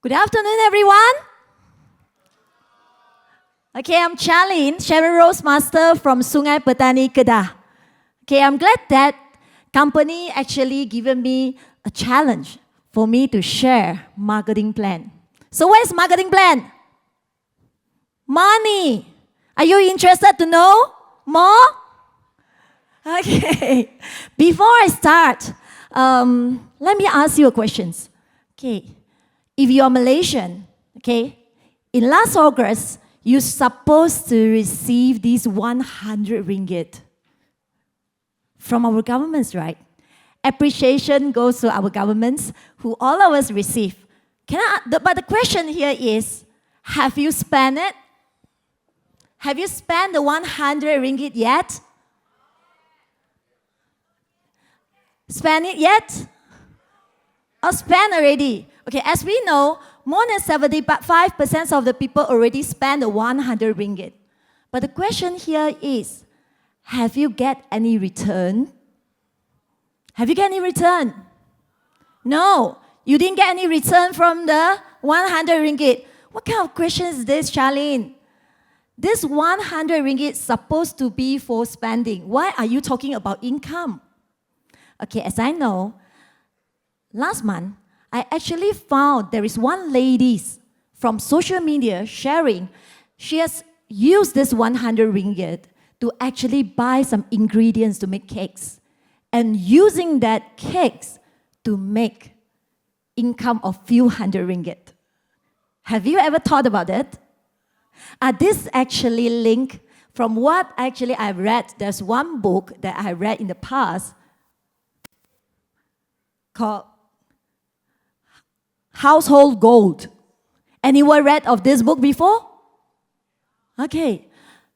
Good afternoon, everyone. Okay, I'm Chia Lin, Sharon Rose Master from Sungai Petani, Kedah. Okay, I'm glad that company actually given me a challenge for me to share marketing plan. So where's marketing plan? Money. Are you interested to know more? Okay. Before I start, let me ask you a question. Okay. If you are Malaysian, okay, in last August, you're supposed to receive this 100 ringgit from our governments, right? Appreciation goes to our governments, who all of us receive. But the question here is, have you spent it? Have you spent the 100 ringgit yet? Spent it yet? Or spent already? Okay, as we know, more than 75% of the people already spend the 100 ringgit. But the question here is, have you get any return? Have you get any return? No, you didn't get any return from the 100 ringgit. What kind of question is this, Chia Lin? This 100 ringgit is supposed to be for spending. Why are you talking about income? Okay, as I know, last month, I actually found there is one lady from social media sharing. She has used this 100 ringgit to actually buy some ingredients to make cakes, and using that cakes to make income of few hundred ringgit. Have you ever thought about it? This actually linked from what actually I read. There's one book that I read in the past called Household Gold. Anyone read of this book before? Okay.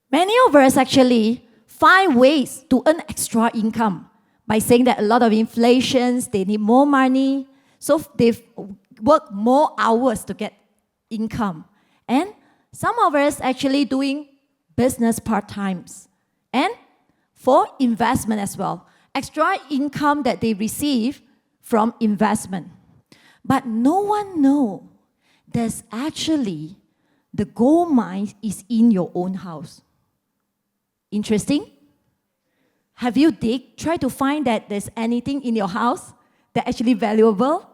Many of us actually find ways to earn extra income by saying that a lot of inflations, they need more money, so they work more hours to get income. And some of us actually doing business part-times. And for investment as well. Extra income that they receive from investment. But no one knows there's actually the gold mine is in your own house. Interesting? Have you tried to find that there's anything in your house that actually valuable?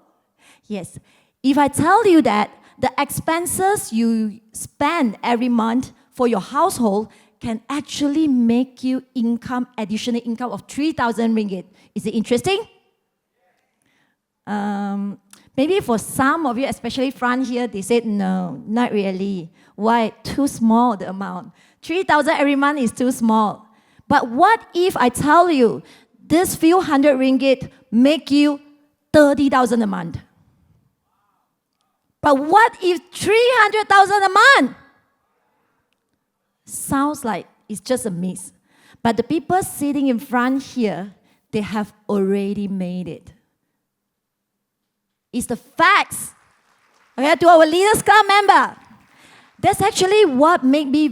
Yes. If I tell you that the expenses you spend every month for your household can actually make you additional income of 3,000 ringgit. Is it interesting? Maybe for some of you, especially front here, they said, no, not really. Why? Too small, the amount. 3,000 every month is too small. But what if I tell you this few hundred ringgit make you 30,000 a month? But what if 300,000 a month? Sounds like it's just a miss. But the people sitting in front here, they have already made it. It's the facts. Okay, to our Leaders Club member. That's actually what made me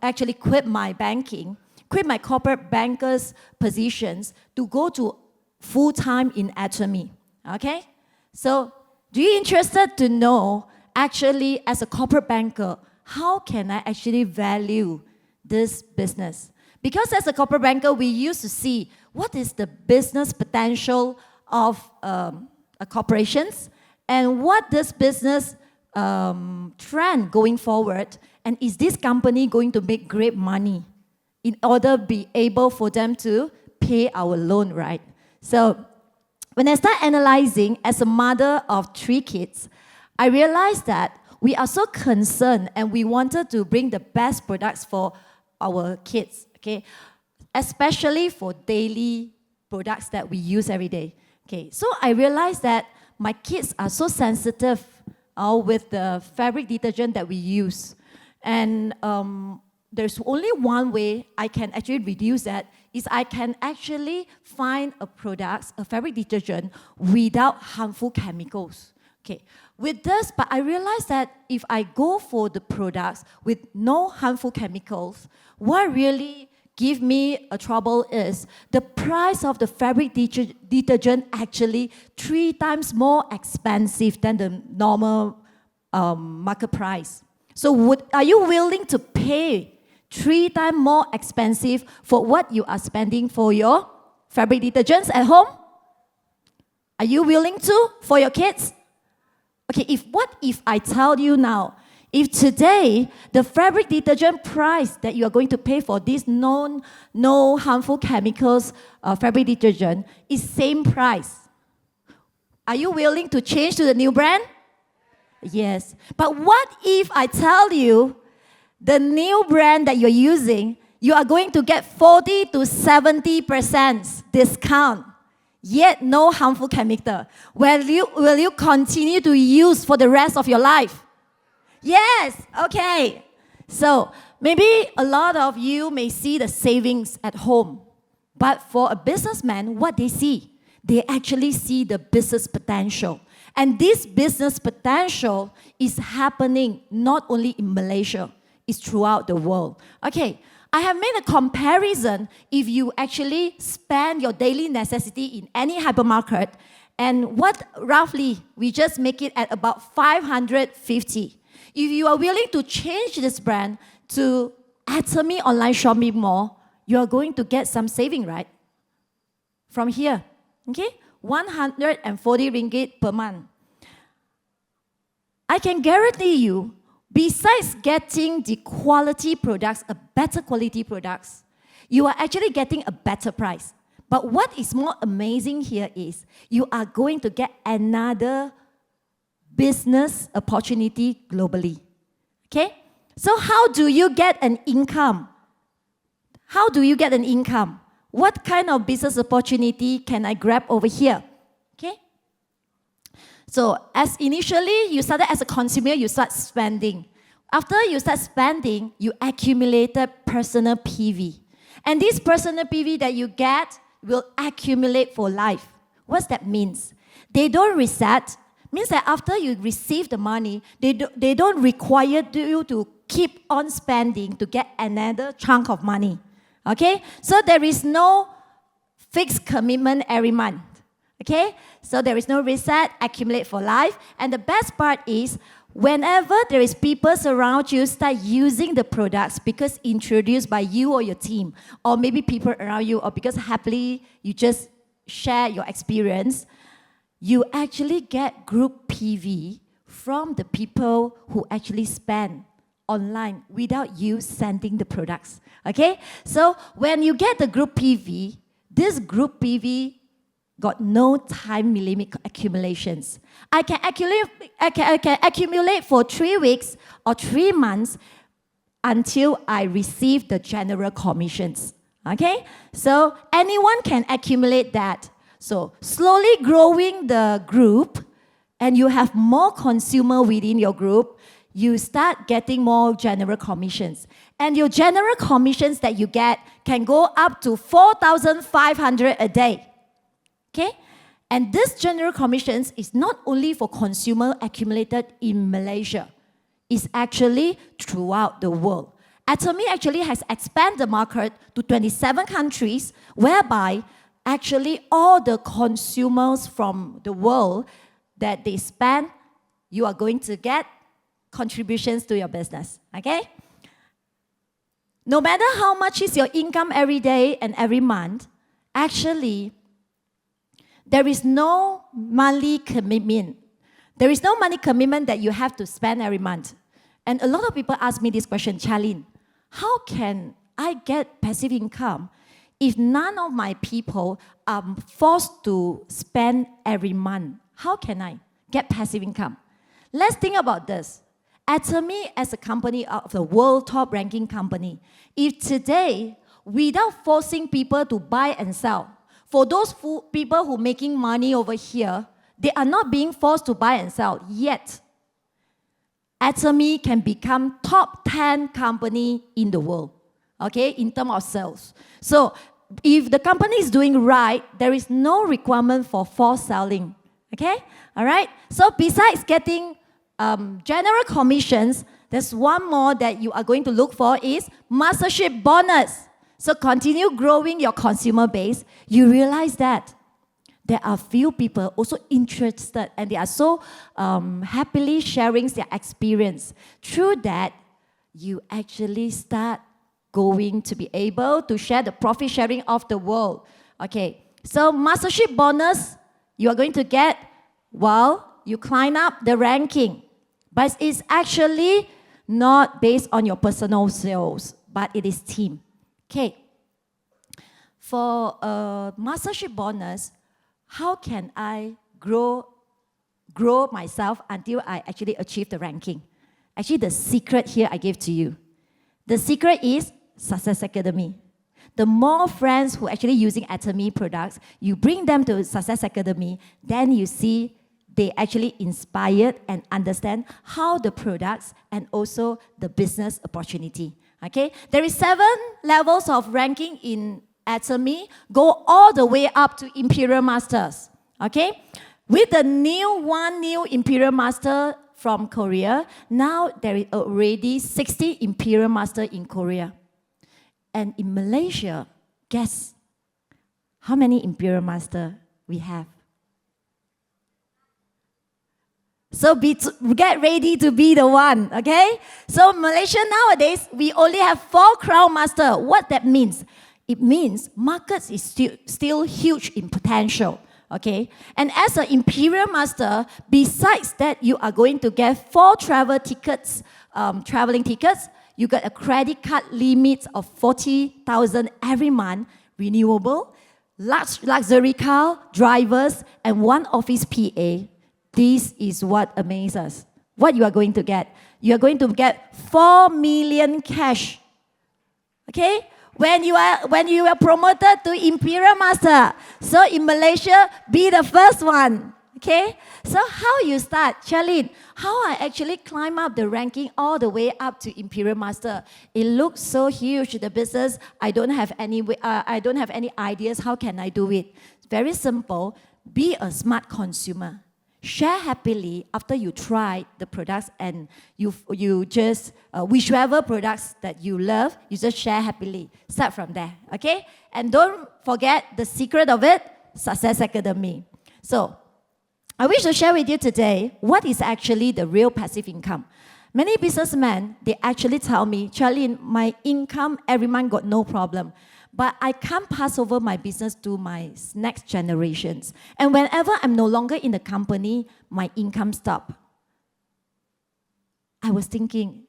actually quit my banking, quit my corporate banker's positions to go to full-time in Atomy. Okay? So, do you interested to know, actually, as a corporate banker, how can I actually value this business? Because as a corporate banker, we used to see what is the business potential of corporations, and what this business trend going forward, and is this company going to make great money in order to be able for them to pay our loan, right? So when I start analyzing as a mother of 3 kids, I realized that we are so concerned and we wanted to bring the best products for our kids, okay? Especially for daily products that we use every day. Okay, so I realized that my kids are so sensitive with the fabric detergent that we use. And there's only one way I can actually reduce that, is I can actually find a fabric detergent without harmful chemicals. Okay, with this, but I realized that if I go for the products with no harmful chemicals, what really give me a trouble is the price of the fabric detergent actually 3 times more expensive than the normal market price. So are you willing to pay 3 times more expensive for what you are spending for your fabric detergents at home? Are you willing to for your kids? Okay, what if I tell you now, if today the fabric detergent price that you are going to pay for this no harmful chemicals fabric detergent is same price, are you willing to change to the new brand? Yes. But what if I tell you the new brand that you're using, you are going to get 40 to 70% discount, yet no harmful chemical? Will you continue to use for the rest of your life? Yes, okay. So maybe a lot of you may see the savings at home, but for a businessman, what they actually see the business potential. And this business potential is happening not only in Malaysia, it's throughout the world. Okay, I have made a comparison if you actually spend your daily necessity in any hypermarket, and what roughly, we just make it at about 550. If you are willing to change this brand to Atomy online shopping mall, you are going to get some saving, right? From here, okay? 140 ringgit per month. I can guarantee you, besides getting the quality products, a better quality products, you are actually getting a better price. But what is more amazing here is you are going to get another business opportunity globally. Okay? So how do you get an income? How do you get an income? What kind of business opportunity can I grab over here? Okay? So as initially you started as a consumer, you start spending. After you start spending, you accumulated personal PV. And this personal PV that you get will accumulate for life. What's that means? They don't reset. Means that after you receive the money, they don't require you to keep on spending to get another chunk of money. Okay? So there is no fixed commitment every month. Okay? So there is no reset, accumulate for life. And the best part is, whenever there is people around you start using the products because introduced by you or your team, or maybe people around you, or because happily you just share your experience, you actually get group PV from the people who actually spend online without you sending the products. Okay? So when you get the group PV, this group PV got no time limit accumulations. I can accumulate for 3 weeks or 3 months until I receive the general commissions. Okay? So anyone can accumulate that. So slowly growing the group, and you have more consumer within your group, you start getting more general commissions. And your general commissions that you get can go up to 4,500 a day. Okay? And this general commissions is not only for consumer accumulated in Malaysia, it's actually throughout the world. Atomy actually has expanded the market to 27 countries, whereby actually all the consumers from the world that they spend, you are going to get contributions to your business, okay? No matter how much is your income every day and every month, actually, there is no monthly commitment. There is no money commitment that you have to spend every month. And a lot of people ask me this question, Chia Lin, how can I get passive income if none of my people are forced to spend every month? How can I get passive income? Let's think about this. Atomy as a company of the world top ranking company, if today, without forcing people to buy and sell, for those people who are making money over here, they are not being forced to buy and sell yet. Atomy can become top 10 company in the world, okay, in terms of sales. So if the company is doing right, there is no requirement for forced selling, okay? All right? So besides getting general commissions, there's one more that you are going to look for is mastership bonus. So continue growing your consumer base. You realize that there are few people also interested, and they are so happily sharing their experience. Through that, you actually start going to be able to share the profit sharing of the world. Okay, so mastership bonus you are going to get while you climb up the ranking. But it's actually not based on your personal sales, but it is team. Okay, for a mastership bonus, how can I grow myself until I actually achieve the ranking? Actually, the secret here I give to you. The secret is Success Academy. The more friends who are actually using Atomy products, you bring them to Success Academy, then you see they actually inspired and understand how the products and also the business opportunity. Okay, there is 7 levels of ranking in Atomy, go all the way up to Imperial Masters. Okay, with the new Imperial Master from Korea, now there is already 60 Imperial Master in Korea. And in Malaysia, guess how many Imperial Master we have? So get ready to be the one, okay? So Malaysia nowadays, we only have 4 Crown Master. What that means? It means markets is still huge in potential, okay? And as an Imperial Master, besides that, you are going to get 4 travel tickets, traveling tickets. You got a credit card limit of 40,000 every month, renewable, luxury car, drivers, and 1 office PA. This is what amazes us. What you are going to get? You are going to get 4 million cash. Okay? When you are promoted to Imperial Master. So in Malaysia, be the first one. Okay? So how you start? Chia Lin, how I actually climb up the ranking all the way up to Imperial Master. It looks so huge, the business. I don't have any ideas. How can I do it? It's very simple. Be a smart consumer. Share happily after you try the products, and you just, whichever products that you love, you just share happily. Start from there, okay? And don't forget the secret of it, Success Academy. So, I wish to share with you today what is actually the real passive income. Many businessmen, they actually tell me, Chia Lin, my income every month got no problem. But I can't pass over my business to my next generations. And whenever I'm no longer in the company, my income stops. I was thinking,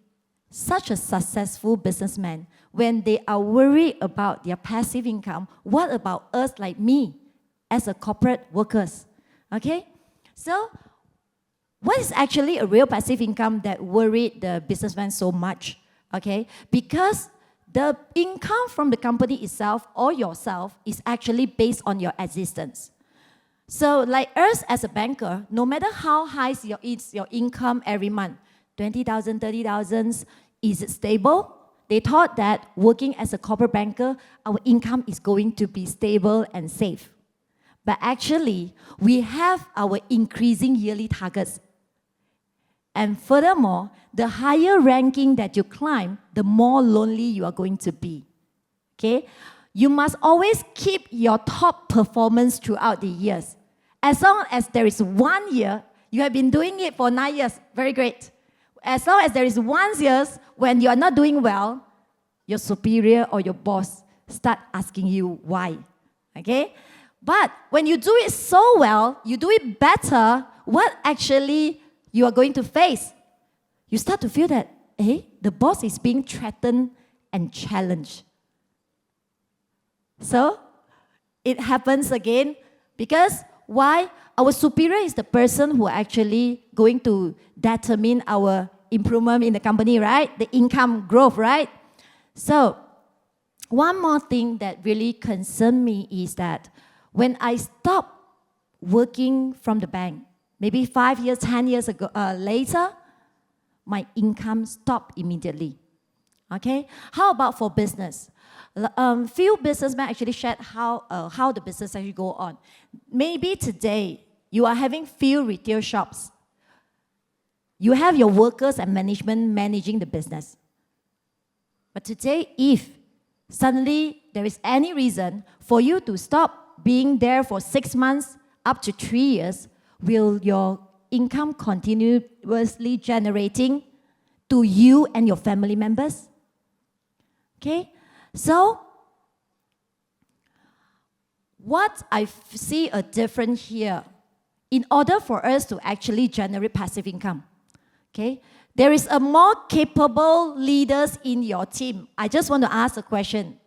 such a successful businessman, when they are worried about their passive income, what about us like me as a corporate workers? Okay? So, what is actually a real passive income that worried the businessman so much? Okay? Because the income from the company itself or yourself is actually based on your existence. So like us as a banker, no matter how high is your income every month, 20,000, 30,000, is it stable? They thought that working as a corporate banker, our income is going to be stable and safe. But actually, we have our increasing yearly targets. And furthermore, the higher ranking that you climb, the more lonely you are going to be. Okay? You must always keep your top performance throughout the years. As long as there is 1 year, you have been doing it for 9 years, very great. As long as there is 1 year when you are not doing well, your superior or your boss start asking you why. Okay? But when you do it so well, you do it better, what actually you are going to face? You start to feel that, the boss is being threatened and challenged. So, it happens again because why? Our superior is the person who are actually going to determine our improvement in the company, right? The income growth, right? So, one more thing that really concerned me is that when I stopped working from the bank, maybe 5 years, 10 years ago, later, my income stopped immediately. Okay? How about for business? Few businessmen actually shared how the business actually go on. Maybe today, you are having few retail shops. You have your workers and management managing the business. But today, if suddenly there is any reason for you to stop being there for 6 months up to 3 years, will your income continuously generating to you and your family members? Okay, so what I see a difference here, in order for us to actually generate passive income, okay, there is a more capable leaders in your team. I just want to ask a question.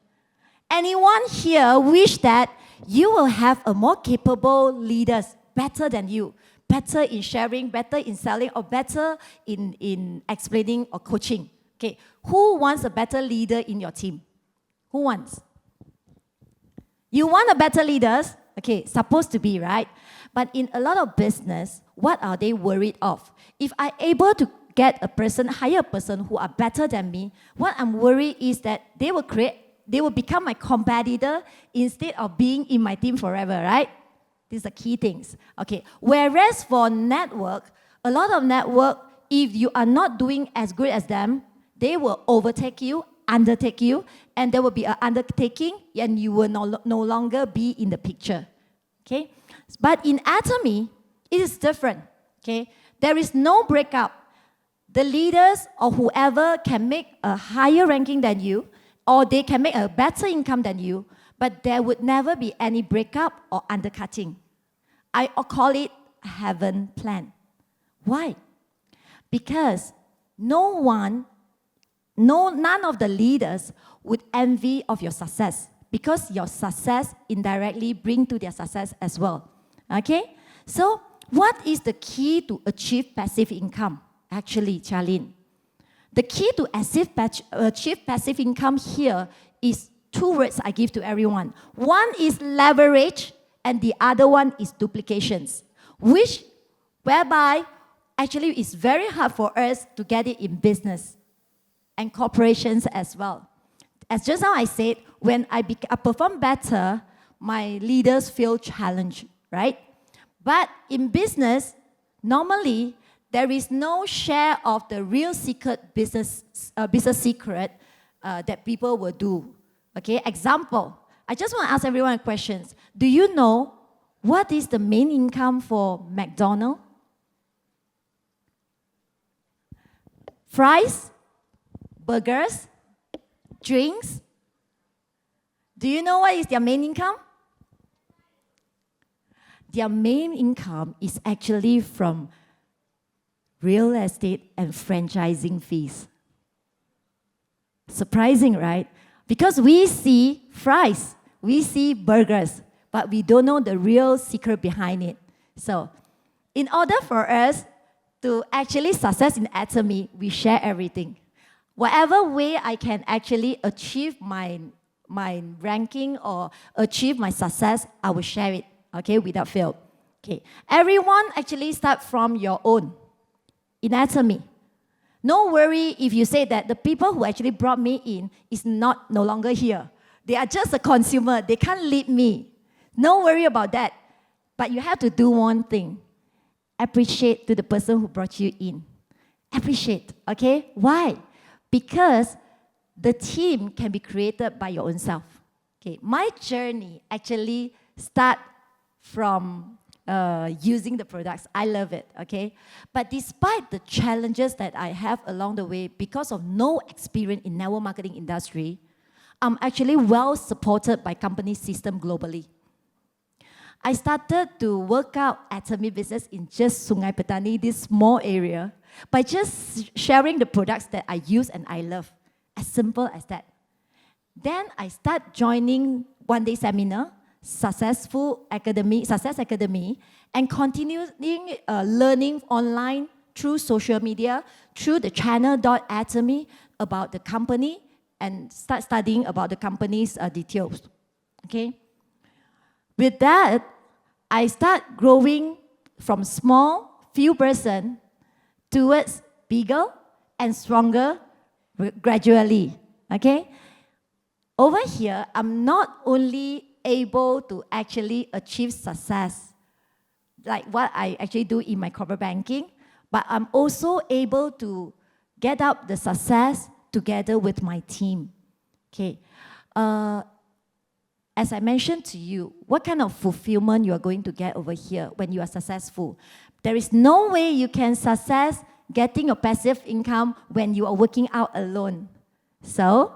Anyone here wish that you will have a more capable leaders, better than you, better in sharing, better in selling, or better in explaining or coaching? Okay, who wants a better leader in your team? Who wants? You want a better leaders? Okay, supposed to be, right? But in a lot of business, what are they worried of? If I'm able to get a person, hire a person who are better than me, what I'm worried is that they will become my competitor instead of being in my team forever, right? These are key things. Okay, whereas for network, a lot of network, if you are not doing as good as them, they will overtake you, undertake you, and there will be an undertaking, and you will no longer be in the picture. Okay, but in Atomy, it is different. Okay, there is no breakup. The leaders or whoever can make a higher ranking than you, or they can make a better income than you, but there would never be any breakup or undercutting. I call it heaven plan. Why? Because none of the leaders would envy of your success, because your success indirectly bring to their success as well. Okay? So what is the key to achieve passive income? Actually, Chia Lin, the key to achieve passive income here is 2 words I give to everyone. One is leverage, and the other one is duplications, whereby actually it's very hard for us to get it in business and corporations as well. As just now I said, when I perform better, my leaders feel challenged, right? But in business, normally, there is no share of the real secret business secret that people will do. Okay, example, I just want to ask everyone questions. Do you know what is the main income for McDonald's? Fries, burgers, drinks. Do you know what is their main income? Their main income is actually from real estate and franchising fees. Surprising, right? Because we see fries, we see burgers, but we don't know the real secret behind it. So, in order for us to actually success in Atomy, we share everything. Whatever way I can actually achieve my ranking or achieve my success, I will share it, okay, without fail. Okay, everyone actually start from your own. In Atomy, no worry if you say that the people who actually brought me in is no longer here. They are just a consumer. They can't lead me. No worry about that. But you have to do one thing. Appreciate to the person who brought you in. Appreciate, okay? Why? Because the team can be created by your own self. Okay, my journey actually start from using the products. I love it, okay? But despite the challenges that I have along the way, because of no experience in network marketing industry, I'm actually well supported by company system globally. I started to work out Atomy business in just Sungai Petani, this small area, by just sharing the products that I use and I love. As simple as that. Then I start joining one-day seminar, Success Academy, and continuing learning online through social media, through the channel.atomy about the company, and start studying about the company's details. Okay? With that, I start growing from small, few person, towards bigger and stronger gradually. Okay? Over here, I'm not only able to actually achieve success, like what I actually do in my corporate banking, but I'm also able to get up the success together with my team. Okay, as I mentioned to you, what kind of fulfillment you are going to get over here when you are successful? There is no way you can success getting your passive income when you are working out alone. So,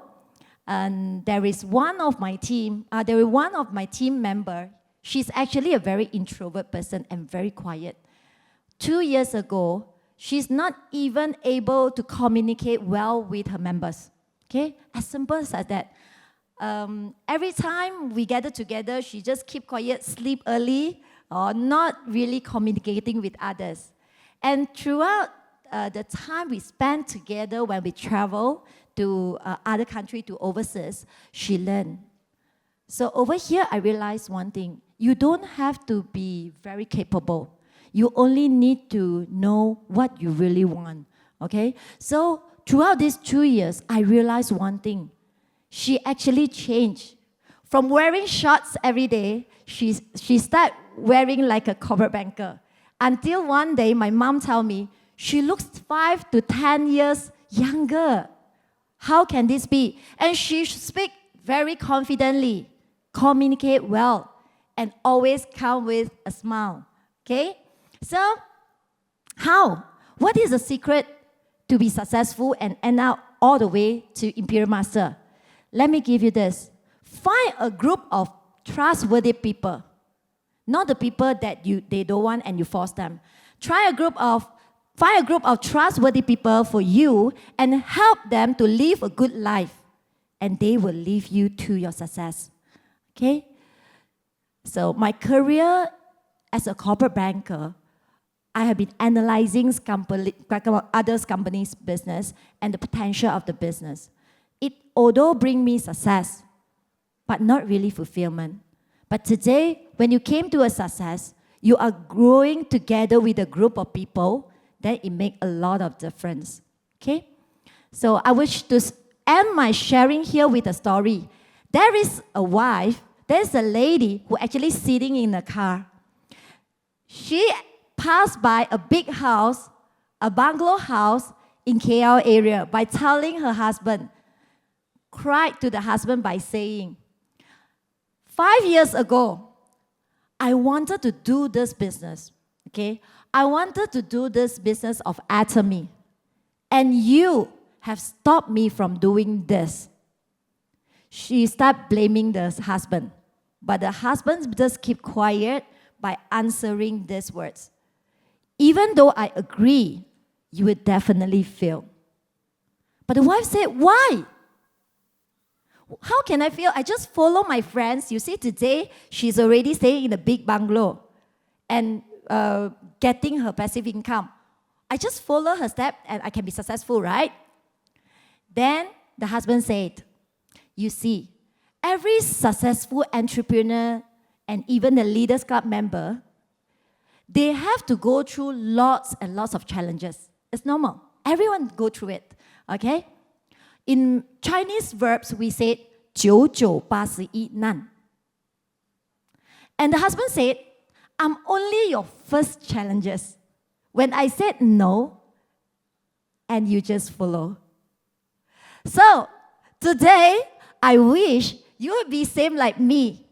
there is one of my team member. She's actually a very introvert person and very quiet. 2 years ago, she's not even able to communicate well with her members. Okay, as simple as that. Every time we gather together, she just keep quiet, sleep early, or not really communicating with others. And throughout the time we spend together when we travel to other country, to overseas, she learned. So over here, I realized one thing. You don't have to be very capable. You only need to know what you really want, okay? So throughout these 2 years, I realized one thing. She actually changed. From wearing shorts every day, she started wearing like a corporate banker. Until one day, my mom told me, she looks 5 to 10 years younger. How can this be? And she speaks very confidently, communicate well, and always come with a smile. Okay? So, how? What is the secret to be successful and end up all the way to Imperial Master? Let me give you this. Find a group of trustworthy people. Not the people that they don't want and you force them. Find a group of trustworthy people for you and help them to live a good life. And they will lead you to your success. Okay? So my career as a corporate banker, I have been analyzing others' companies' business and the potential of the business. It although bring me success, but not really fulfillment. But today, when you came to a success, you are growing together with a group of people, then it makes a lot of difference. Okay? So I wish to end my sharing here with a story. There is a lady who actually sitting in a car. She passed by a big house, a bungalow house in KL area by telling her husband, cried to the husband by saying, 5 years ago, I wanted to do this business, okay? I wanted to do this business of Atomy, and you have stopped me from doing this. She started blaming the husband, but the husband just keep quiet by answering these words. Even though I agree, you will definitely fail. But the wife said, why? How can I fail? I just follow my friends. You see, today, she's already staying in a big bungalow and getting her passive income. I just follow her step and I can be successful, right? Then the husband said, you see, every successful entrepreneur and even the Leaders Club member, they have to go through lots and lots of challenges. It's normal. Everyone go through it, okay? In Chinese verbs, we said, 9981难. And the husband said, I'm only your first challenges. When I said no, and you just follow. So, today, I wish you would be same like me.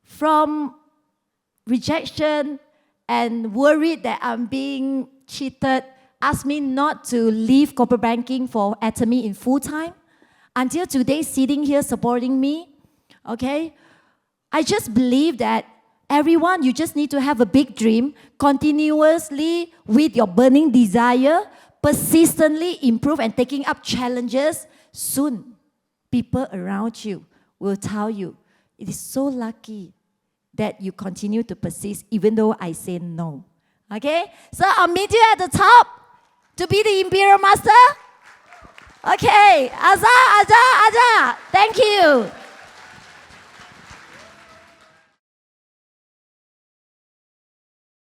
From rejection and worried that I'm being cheated, asked me not to leave corporate banking for Atomy in full time. Until today, sitting here supporting me, okay? I just believe that everyone, you just need to have a big dream, continuously with your burning desire, persistently improve and taking up challenges. Soon, people around you will tell you, it is so lucky that you continue to persist even though I say no. Okay? So I'll meet you at the top to be the Imperial Master. Okay, Aza. Thank you.